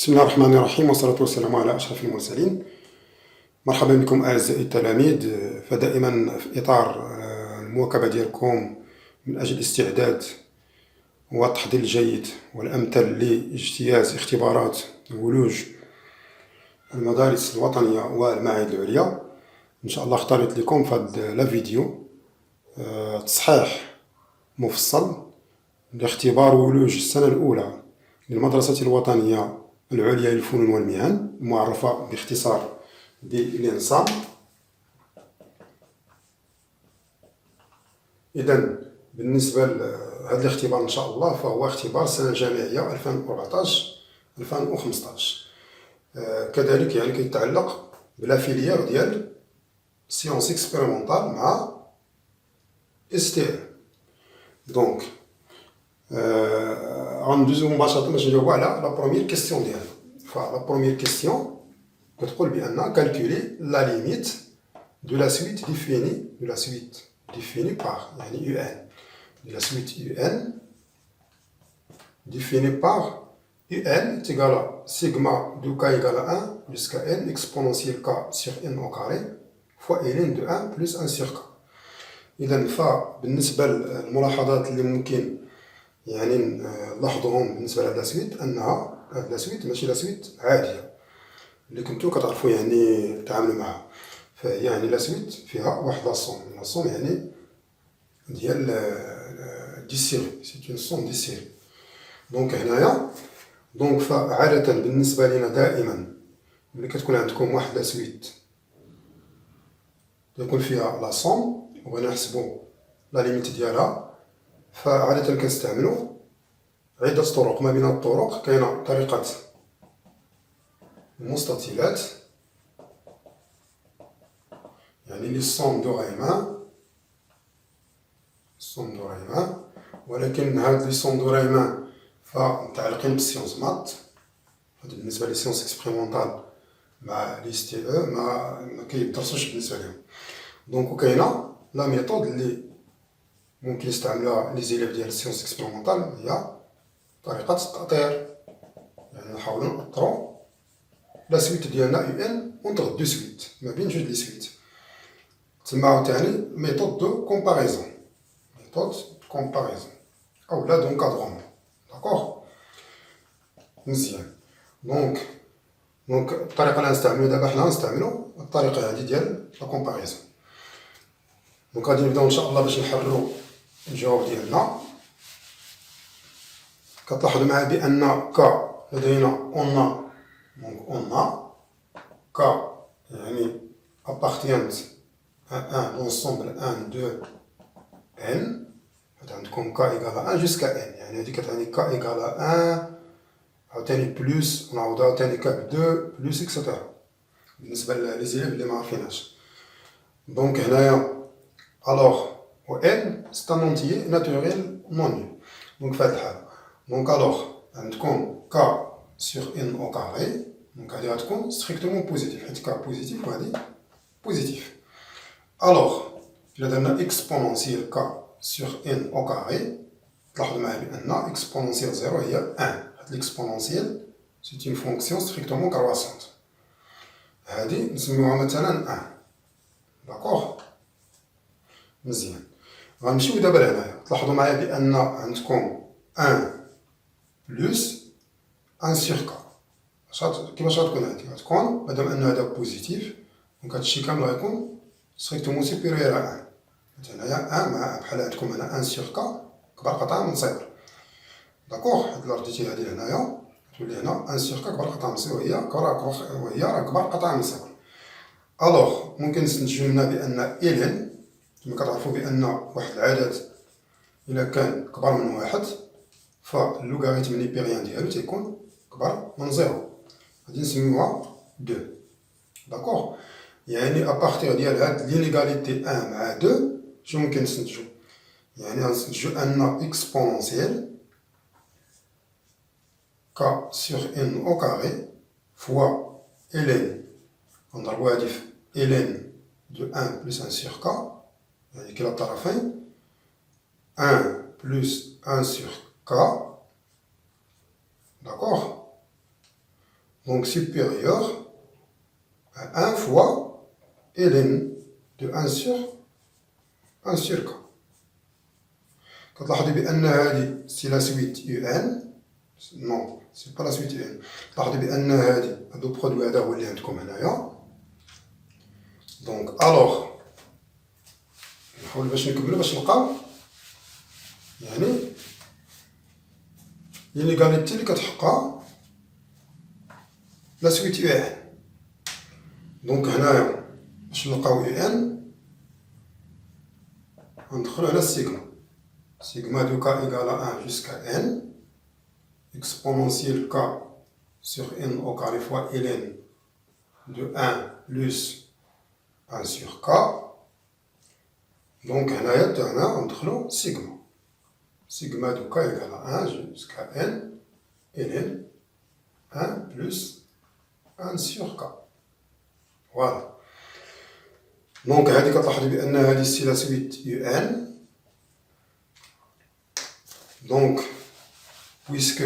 بسم الله الرحمن الرحيم، والصلاة والسلام على أشرف المرسلين. مرحبا بكم أعزائي التلاميذ. فدائما في إطار المواكبة ديالكم من أجل الاستعداد والتحضير الجيد والأمثل لاجتياز اختبارات ولوج المدارس الوطنية والمعاهد العليا. إن شاء الله اختاريت لكم في هذا الفيديو تصحيح مفصل لاختبار ولوج السنة الأولى للمدرسة الوطنية العليا للفنون والمهن، المعرفة باختصار بالإنصام. إذن بالنسبة لهذا الاختبار إن شاء الله فهو اختبار السنة الجامعية 2014-2015. كذلك يعني كيتعلق بلا فيليير ديال سيونس اكسبيريمونطال مع STM. دونك غندوزو مباشرة باش نجاوبو على لا بروميير كيستيون ديالنا. فلا بروميير كيستيون كتقول بأن calculer la limite de la suite définie par يعني UN, de la suite UN définie par UN est égal à sigma de k égale à 1 jusqu'à n exponentielle k sur n au carré fois ln de 1 plus 1 sur k. إذا فبالنسبة للملاحظات اللي ممكن يعني نلاحظوهم بالنسبة لهاد لاسويت، أنها هاد لاسويت ماشي لاسويت عادية اللي كنتو كتعرفوا يعني تعاملوا معها. فهي يعني لاسويت فيها واحد لاصوم يعني ديال دي سيري، سيت اون صوم دي سيري. دونك هنايا فعادة بالنسبة لنا دائما ملي كتكون عندكم واحد لاسويت يكون فيها لاصوم وبغينا نحسبو لا ليميت ديالها، فعادة كنستعملو عدة طرق. ما بين الطرق كاينة طريقة المستطيلات، يعني لي صوم دو رايمان، ولكن هاد لي صوم دو رايمان فمتعلقين بالسيونس مات. هادو بالنسبة لي سيونس اكسبيريمونطال مع لي STE ما كيدرسوش بالنسبة ليهم. دونك وكاينة لا ميثود اللي ممكن يستعملوها لي زيليف ديال السيونس اكسبيريمونطال، هي طريقة التأطير، يعني نحاولو نأطرو لا سويت ديالنا UN اونتر دو سويت، ما بين جوج لي سويت. تسمى عاوتاني ميثود دو كومباريزون أو لا دونكادغومون. داكوغ مزيان. دونك الطريقة اللي غنستعملو دابا حنا غنستعملو الطريقة هادي ديال لا كومباريزون. دونك غادي نبداو إن شاء الله باش نحررو الجواب ديالنا. كتلاحظوا معايا بأن ك لدينا on a k يعني appartient à un ensemble 1, 2, n. عندكم k égale à 1 jusqu'à n، يعني هادي كتعني k égale à 1 عاوتاني بلوس ونعوضو عاوتاني k ب 2 بلوس إكسيتيرا بالنسبة للزيليف اللي معرفينهاش. دونك هنايا ألوغ و n سي ان اونتيي ناتوريل نون نول. دونك في هاد الحالة دونك ألوغ عندكم k sur n au carré، donc هادي غتكون strictement بوزيتيف حيت k بوزيتيف وهادي بوزيتيف. ألوغ إلا درنا إكسبونونسيال k sur n au carré، تلاحظوا معايا بأن إكسبونونسيال زيرو هي 1، حيت الإكسبونونسيال سيت اون فونكسيون ستريكتومون كرواسونت. هادي نسميوها مثلا 1. داكوغ مزيان. غنمشيو دابا لهنايا، تلاحظوا معايا بأن عندكم 1 بلوس 1 sur k. كيفاش غتكون هادي؟ غتكون مادام أن هذا بوزيتيف دونك هادشي كامل غيكون ستريكتومون سوبيريور على 1. هنايا 1 مع بحال عندكم هنا 1 sur k كبر قطعة من 0. داكوغ هاد إلا رديتي هادي لهنايا تولي هنا 1 sur k كبر قطعة من 0 وهي راه كبر قطعة من 0. ألوغ ممكن نستنتجو منها بأن ln كما كتعرفو بأن واحد العدد إلا كان كبر من 1 فاللوغاريتم ليبيريان ديالو تيكون كبر من 0، غادي نسميوها 2. داكوغ يعني أبارتيغ ديال هاد لينيغاليتي 1 مع 2 شنو ممكن نستنتجو؟ يعني غنستنتجو أن إكسبونونسيال k sur n au carré فوا ln، غنضربو هادي في ln de 1 plus 1 sur k، يعني كلا الطرفين 1 plus 1 sur k. داكوغ donc supérieur à 1 fois ln de 1 sur k. كتلاحظوا بأن هذه سي لا سويت UN نو سي با لا سويت UN. تلاحظوا بأن هذه هادو برودوي هذا هو اللي عندكم هنايا. دونك الوغ نحاول باش نكملو باش نلقاو يعني لينيغاليتي اللي كتحقق لا سويت UN. دونك هنايا باش نلقاو UN غندخلو على السيغما. Sigma de k égale à 1 jusqu'à n, exponentielle k sur n au carré fois ln de 1 plus 1 sur k. Donc, on a sigma. Sigma de k égale à 1 jusqu'à n, ln 1 plus 1 sur k. Voilà. Donc, هذه كتلاحظوا بأن هذه سي لا سويت un. Donc, puisque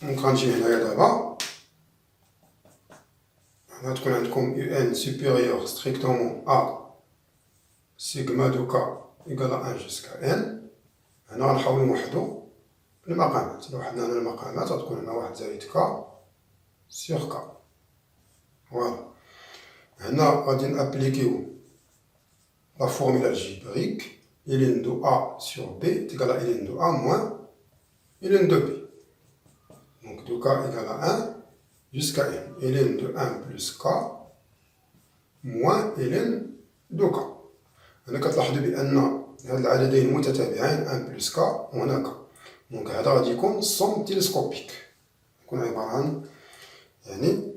on غنجي هنايا دابا غتكون عندكم UN supérieur strictement à sigma de k égale à 1 jusqu'à n. هنا غنحاولو نوحدو المقامات. إلا وحدنا هنا المقامات غتكون هنا 1 زائد k sur k. فوالا. هنا غادي نابليكيو لا فورمولا الجبريك ln de A sur B est égal à ln de A moins ln de B. Donc de K égale à 1 jusqu'à n. ln de 1 plus K moins ln de K. هنا كتلاحظوا بأن هاد العددين متتابعين 1 plus K وهنا K. دونك هذا غادي يكون صوم تيلسكوبيك. يكون عبارة عن يعني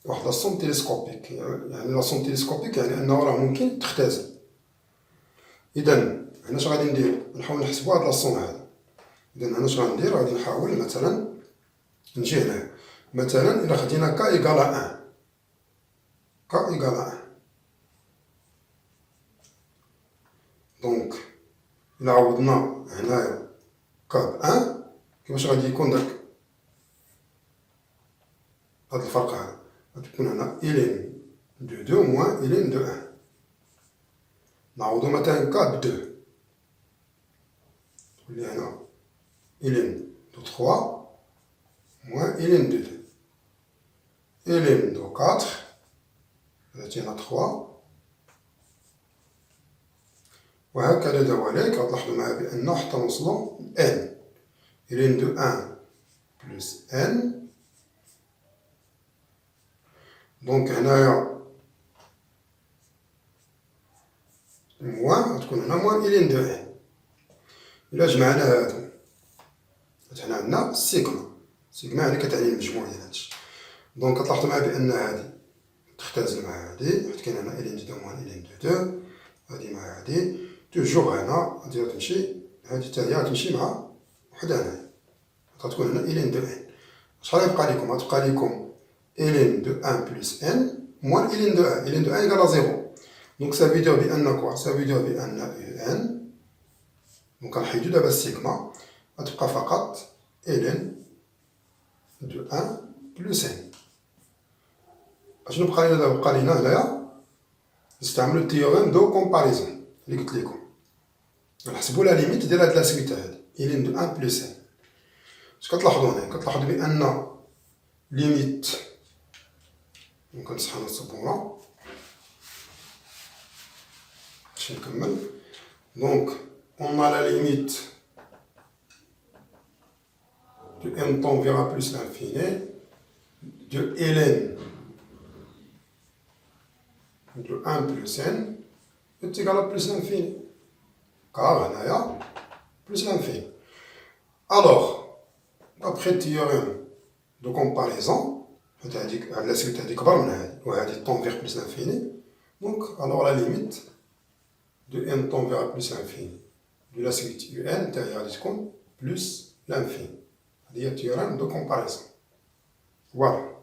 واحد الصوم تيلسكوبيك. يعني لا صوم تيلسكوبيك يعني أنه راه ممكن تختزل. إذا هنا اش غادي ندير؟ نحاول نحسبو هاد لاصون هذا. إذا هنا اش غندير؟ غادي نحاول مثلا نجي هنا. مثلا إلا خدينا ك إيكال 1 ك إيكال 1 دونك إلا عوضنا هنايا ك ب 1 كيفاش غادي يكون داك هاد الفرق هذا؟ غادي يكون هنا ln دو 2 موان ln دو 1. نعوضو مثلا ك ب 2 تولي هنا ln دو 3 موان ln دو 2 ln دو 4 عطينا 3 وهكذا دواليك. غتلاحظو معايا بأنه حتى نوصلو ل n ln دو 1 بلس n. دونك هنايا موان غتكون هنا موان ln دو ان. إلا جمعنا هادو حنا عندنا سيغما. سيغما يعني كتعني المجموع ديال هادشي. دونك كتلاحظوا معايا بأن هادي تختزل مع هادي حيت كاين هنا ln دو موان ln دو 2 هادي مع هادي توجور هنا غادي تمشي هادي حتى هي غتمشي مع وحدة هنايا غتكون هنا ln دو ان. شحال غيبقى لكم؟ غتبقى لكم ln دو 1 بلس n موان ln دو 1. ln دو 1 إيكال 0. Donc ça veut dire بأن كوا؟ ça veut dire بأن UN donc غنحيدو دابا السيغما غتبقى فقط ln دو 1 بلس n. اشنو بقى لينا دابا؟ بقى لينا هنايا نستعملو التيوريم دو كومباريزون اللي قلت لكم. نحسبو لا ليميت ديال هاد لا سويت هادي ln دو 1 بلس n. اش كتلاحظو هنا؟ كتلاحظو بأن ليميت ممكن نصحى هنا السبورة باش نكمل. دونك on a la limite de m tend vers plus l'infini de ln de 1 plus n est égal à plus l'infini car هنايا plus l'infini. Alors d'après le théorème de comparaison هاد لا سويت هادي كبر من هادي وهادي tend vers plus l'infini. Donc alors la limite de m tend vers plus l'infini de la suite UN تاعي غادي تكون plus l'infini. هذه هي التيوريم دو كومباريزون. فوالا.